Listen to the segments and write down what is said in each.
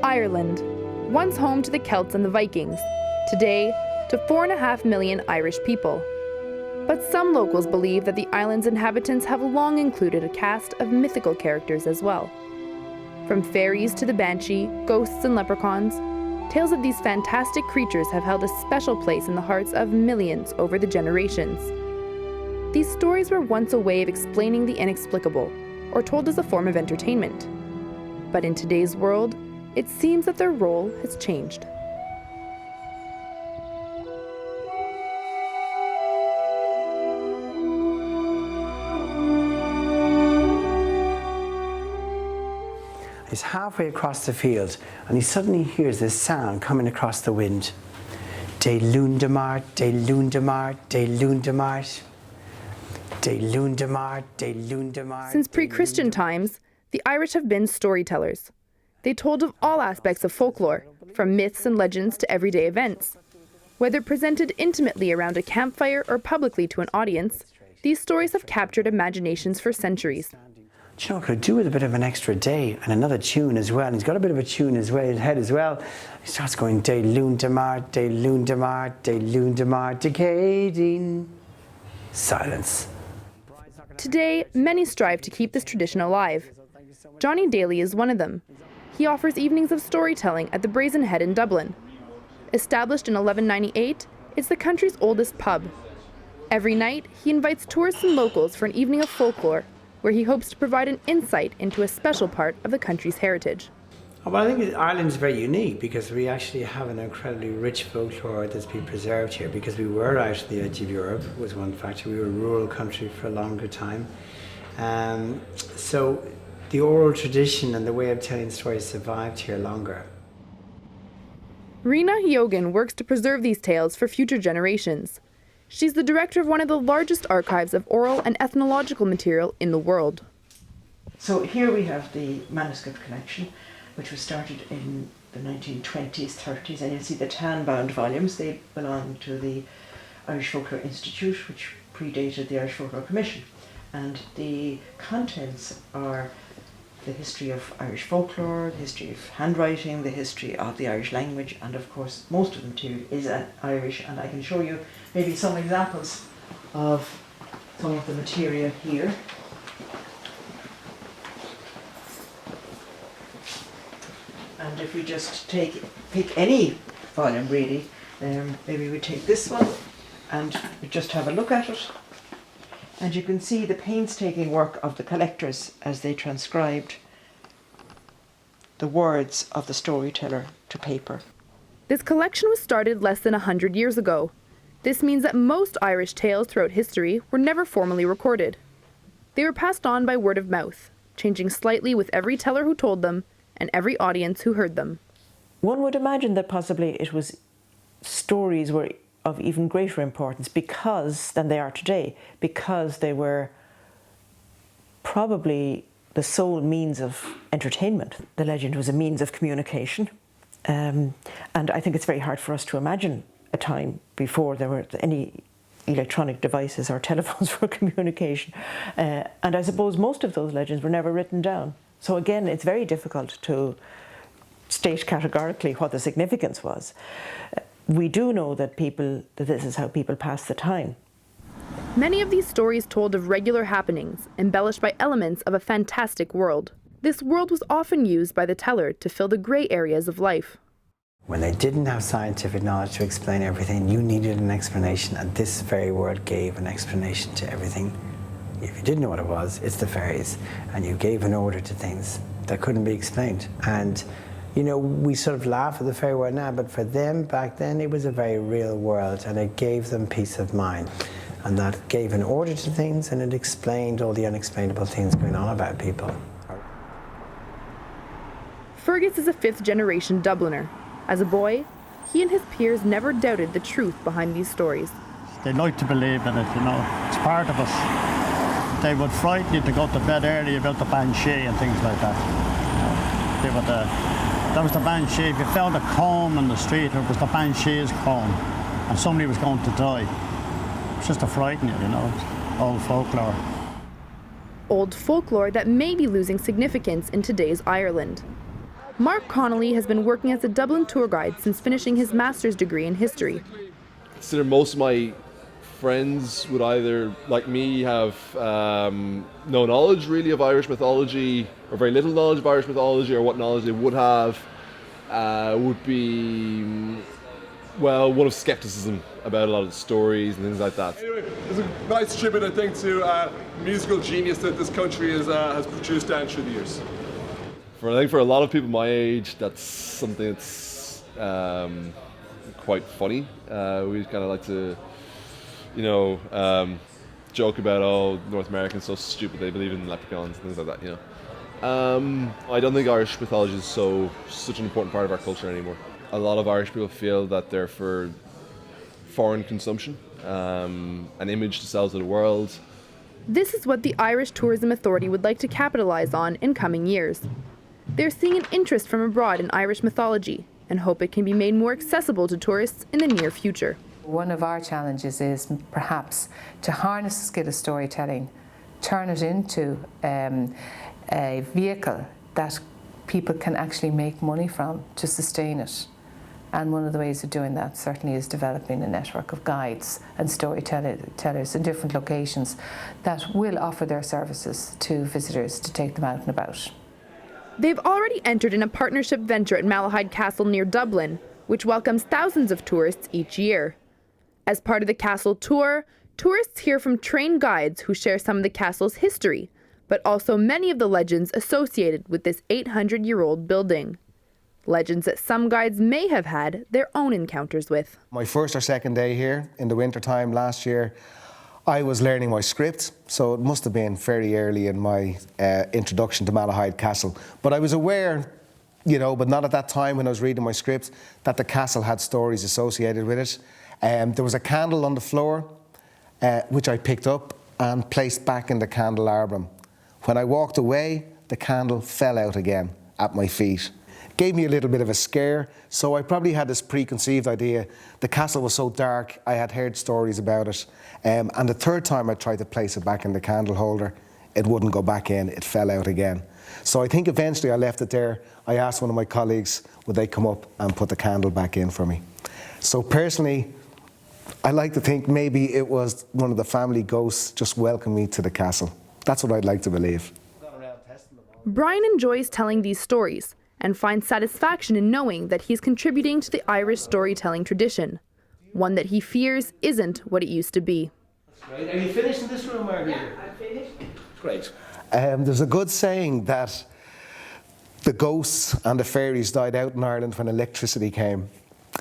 Ireland, once home to the Celts and the Vikings, today to 4.5 million Irish people. But some locals believe that the island's inhabitants have long included a cast of mythical characters as well. From fairies to the banshee, ghosts and leprechauns, tales of these fantastic creatures have held a special place in the hearts of millions over the generations. These stories were once a way of explaining the inexplicable, or told as a form of entertainment. But in today's world, it seems that their role has changed. He's halfway across the field and he suddenly hears this sound coming across the wind. De Lundemart, de Lundemart, de Lundemart. De Lundemart, de Lundemart. Since pre-Christian times, the Irish have been storytellers. They told of all aspects of folklore, from myths and legends to everyday events. Whether presented intimately around a campfire or publicly to an audience, these stories have captured imaginations for centuries. Do you know, could do with a bit of an extra day and another tune as well. And he's got a bit of a tune in his head as well. He starts going, De Lundemart, de Lundemart, de Lundemart, decading. Silence. Today, many strive to keep this tradition alive. Johnny Daly is one of them. He offers evenings of storytelling at the Brazen Head in Dublin. Established in 1198, it's the country's oldest pub. Every night, he invites tourists and locals for an evening of folklore, where he hopes to provide an insight into a special part of the country's heritage. Well, I think Ireland's very unique because we actually have an incredibly rich folklore that's been preserved here, because we were out at the edge of Europe, was one factor. We were a rural country for a longer time. So the oral tradition and the way of telling stories survived here longer. Rina Hyogen works to preserve these tales for future generations. She's the director of one of the largest archives of oral and ethnological material in the world. So here we have the manuscript collection, which was started in the 1920s, 30s, and you'll see the tan-bound volumes. They belong to the Irish Folklore Institute, which predated the Irish Folklore Commission. And the contents are the history of Irish folklore, the history of handwriting, the history of the Irish language, and of course most of the material is Irish, and I can show you maybe some examples of some of the material here. And if we just pick any volume really, maybe we take this one and we just have a look at it. And you can see the painstaking work of the collectors as they transcribed the words of the storyteller to paper. This collection was started less than 100 years ago. This means that most Irish tales throughout history were never formally recorded. They were passed on by word of mouth, changing slightly with every teller who told them and every audience who heard them. One would imagine that possibly stories were of even greater importance than they are today, because they were probably the sole means of entertainment. The legend was a means of communication, and I think it's very hard for us to imagine a time before there were any electronic devices or telephones for communication, and I suppose most of those legends were never written down. So again, it's very difficult to state categorically what the significance was. We do know that this is how people pass the time. Many of these stories told of regular happenings, embellished by elements of a fantastic world. This world was often used by the teller to fill the grey areas of life. When they didn't have scientific knowledge to explain everything, you needed an explanation, and this fairy world gave an explanation to everything. If you didn't know what it was, it's the fairies, and you gave an order to things that couldn't be explained. And you know, we sort of laugh at the fairy world now, but for them back then it was a very real world, and it gave them peace of mind. And that gave an order to things, and it explained all the unexplainable things going on about people. Fergus is a fifth-generation Dubliner. As a boy, he and his peers never doubted the truth behind these stories. They like to believe in it, you know, it's part of us. They would frighten you to go to bed early about the banshee and things like that. They would, that was the banshee. If you found a comb in the street, it was the banshee's comb, and somebody was going to die. It's just to frighten you, you know, old folklore. Old folklore that may be losing significance in today's Ireland. Mark Connolly has been working as a Dublin tour guide since finishing his master's degree in history. I consider most of my friends would either, like me, have no knowledge really of Irish mythology, or very little knowledge of Irish mythology, or what knowledge they would have would be, well, one of skepticism about a lot of the stories and things like that. Anyway, it's a nice tribute, I think, to musical genius that this country has produced down through the years. I think for a lot of people my age, that's something that's quite funny. We kind of like to, joke about, oh, North Americans so stupid, they believe in leprechauns and things like that, I don't think Irish mythology is such an important part of our culture anymore. A lot of Irish people feel that they're for foreign consumption, an image to sell to the world. This is what the Irish Tourism Authority would like to capitalize on in coming years. They're seeing an interest from abroad in Irish mythology and hope it can be made more accessible to tourists in the near future. One of our challenges is perhaps to harness the skill of storytelling, turn it into a vehicle that people can actually make money from to sustain it. And one of the ways of doing that certainly is developing a network of guides and storytellers in different locations that will offer their services to visitors to take them out and about. They've already entered in a partnership venture at Malahide Castle near Dublin, which welcomes thousands of tourists each year. As part of the castle tour, tourists hear from trained guides who share some of the castle's history, but also many of the legends associated with this 800-year-old building. Legends that some guides may have had their own encounters with. My first or second day here in the winter time last year, I was learning my script, so it must have been very early in my introduction to Malahide Castle. But I was aware, but not at that time when I was reading my script, that the castle had stories associated with it. There was a candle on the floor, which I picked up and placed back in the candelabrum. When I walked away, the candle fell out again at my feet. Gave me a little bit of a scare, so I probably had this preconceived idea. The castle was so dark, I had heard stories about it. And the third time I tried to place it back in the candle holder, it wouldn't go back in, it fell out again. So I think eventually I left it there. I asked one of my colleagues, would they come up and put the candle back in for me? So personally, I like to think maybe it was one of the family ghosts just welcoming me to the castle. That's what I'd like to believe. Brian enjoys telling these stories and finds satisfaction in knowing that he's contributing to the Irish storytelling tradition, one that he fears isn't what it used to be. Great. Are you finished in this room, Margaret? Yeah, I'm finished. Great. There's a good saying that the ghosts and the fairies died out in Ireland when electricity came.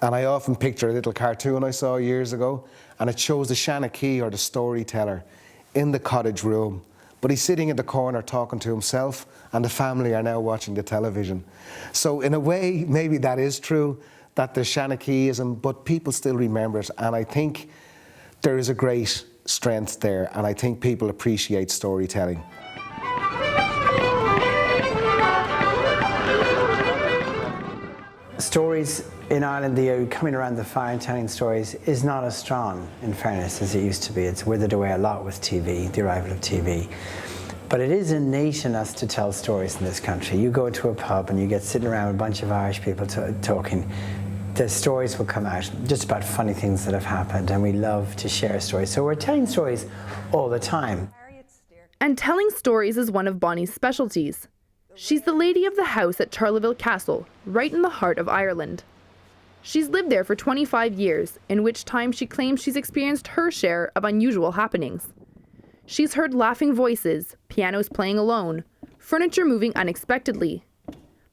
And I often picture a little cartoon I saw years ago, and it shows the Shanachie, or the storyteller, in the cottage room. But he's sitting in the corner talking to himself, and the family are now watching the television. So in a way, maybe that is true, that there's Shanachieism, but people still remember it. And I think there is a great strength there, and I think people appreciate storytelling. Stories in Ireland, the coming around the fire and telling stories is not as strong, in fairness, as it used to be. It's withered away a lot with TV, the arrival of TV. But it is innate in us to tell stories in this country. You go to a pub and you get sitting around with a bunch of Irish people talking. The stories will come out just about funny things that have happened, and we love to share stories. So we're telling stories all the time. And telling stories is one of Bonnie's specialties. She's the lady of the house at Charleville Castle, right in the heart of Ireland. She's lived there for 25 years, in which time she claims she's experienced her share of unusual happenings. She's heard laughing voices, pianos playing alone, furniture moving unexpectedly.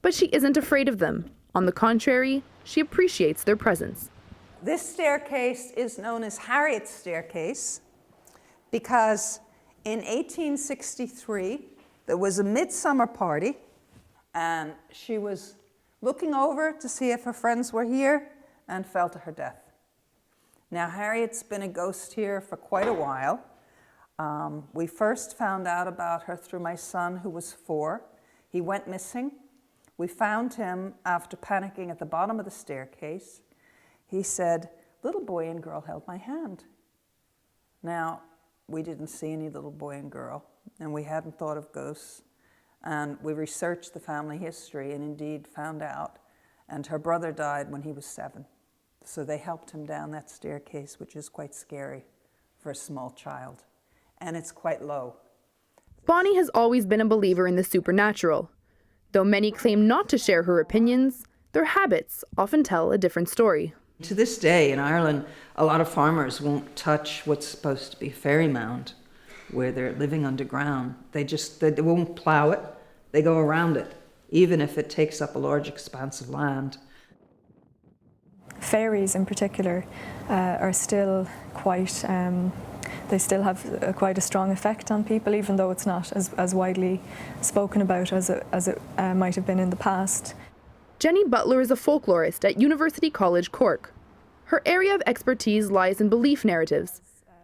But she isn't afraid of them. On the contrary, she appreciates their presence. This staircase is known as Harriet's staircase because in 1863, there was a midsummer party, and she was looking over to see if her friends were here and fell to her death. Now, Harriet's been a ghost here for quite a while. We first found out about her through my son, who was 4. He went missing. We found him after panicking at the bottom of the staircase. He said, "Little boy and girl held my hand." Now, we didn't see any little boy and girl, and we hadn't thought of ghosts. And we researched the family history and indeed found out. And her brother died when he was 7. So they helped him down that staircase, which is quite scary for a small child. And it's quite low. Bonnie has always been a believer in the supernatural. Though many claim not to share her opinions, their habits often tell a different story. To this day in Ireland, a lot of farmers won't touch what's supposed to be a fairy mound, where they're living underground. They won't plow it, they go around it, even if it takes up a large expanse of land. Fairies in particular are still quite, they still have quite a strong effect on people, even though it's not as widely spoken about as it might have been in the past. Jenny Butler is a folklorist at University College Cork. Her area of expertise lies in belief narratives,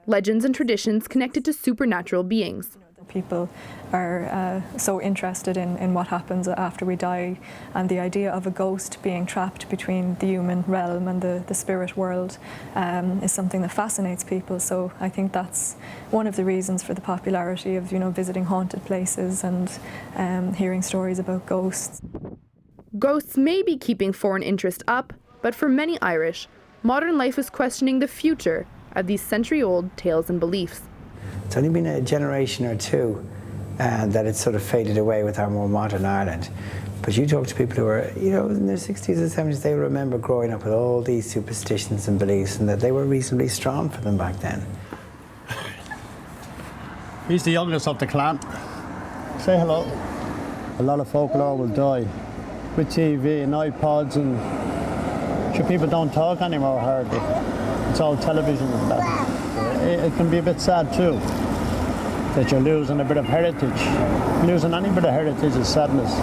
legends and traditions connected to supernatural beings. People are so interested in what happens after we die, and the idea of a ghost being trapped between the human realm and the spirit world is something that fascinates people. So I think that's one of the reasons for the popularity of visiting haunted places and hearing stories about ghosts. Ghosts may be keeping foreign interest up, but for many Irish, modern life is questioning the future of these century-old tales and beliefs. It's only been a generation or two that it's sort of faded away with our more modern Ireland. But you talk to people who are, in their 60s and 70s, they remember growing up with all these superstitions and beliefs, and that they were reasonably strong for them back then. He's the youngest of the clan. Say hello. A lot of folklore will die with TV and iPods, and people don't talk anymore hardly. It's all television and that. It can be a bit sad too, that you're losing a bit of heritage. Losing any bit of heritage is sadness.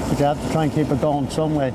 But you have to try and keep it going some way.